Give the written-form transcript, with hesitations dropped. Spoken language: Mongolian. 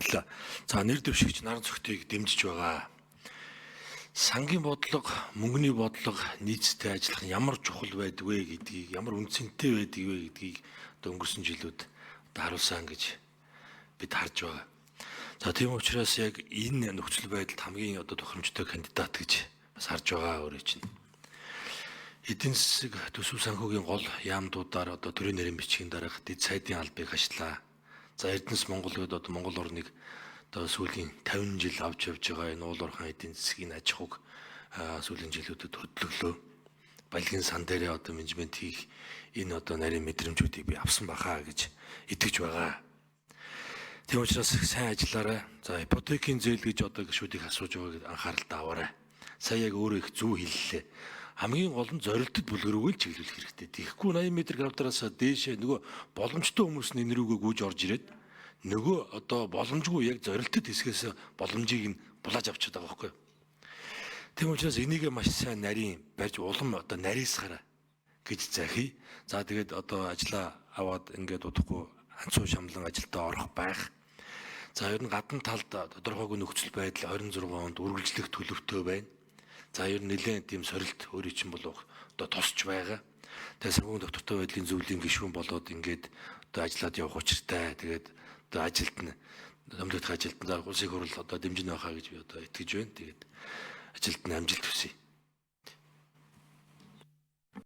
баярлалаа. За нэр дэвшигч наран цогтыг дэмжиж байгаа. Сангийн бодлого, мөнгөний бодлого нийцтэй ажиллах нь ямар чухал байдгүй гэдгийг, ямар үнцэнтэй байдгийг вэ гэдгийг өнгөрсөн жилүүд харуулсан гэж бид харж байгаа. За тийм учраас яг энэ нөхцөл байдалд хамгийн тохиромжтой кандидат гэж бас харж байгаа өөрөө чинь. Эдийн засаг төсөв санхүүгийн гол яамдуудаар төрийн нэрийн бичгийн дараах дэд сайдын албыг хашлаа. За Эрдэнэс Монголд Монгол орныг сүүлийн 50 жил авч явж байгаа энэ уул уурхай эдийн засгийн аж ахуйг сүүлийн жилүүдэд хөдөлгөлөө. Балгийн сан дээрээ менежмент хийх энэ нарийн мэдрэмжүүдийг би авсан бахаа гэж итгэж байгаа. Тийм учраас сайн ажиллаарай. За ипотекийн зээл гэж гишүүдийг асууж байгааг анхааралтай аваарай. Сая яг өөрөө их зүү хэллээ. Хамгийн гол нь зорилтод бүлгэрүүгээ чиглүүлэх хэрэгтэй. Тэгэхгүй 80 м2-аас дээшээ нөгөө боломжтой хүмүүс энэ рүүгээ гүйж орж ирээд нөгөө боломжгүй яг зорилтод хэсгээс боломжийг нь булааж авчихад байгаа байхгүй юу. Тийм учраас энийг маш сайн нарийн барьж улам нарийсгараа гэж захий. За тэгээд ажлаа аваад ингээд удахгүй анцуу шамлан ажилдаа орох байх. За ер нь гадна талд тодорхойгүй нөхцөл байдал 26 онд үргэлжлэх төлөвтэй байна. За ер нь нэлээд тийм сорилт өөрийн чинь болов тосч байгаа. Тэгээ санхүүгийн доктортой байдлын зөвлөлийн гишүүн болоод ингээд ажиллаад явах учиртай. Тэгээд ажилд нь өмнөдөх ажилд нь улсын хурл дэмжинэ байхаа гэж би итгэж байна. Тэгээд ажилд нь амжилт хүсье.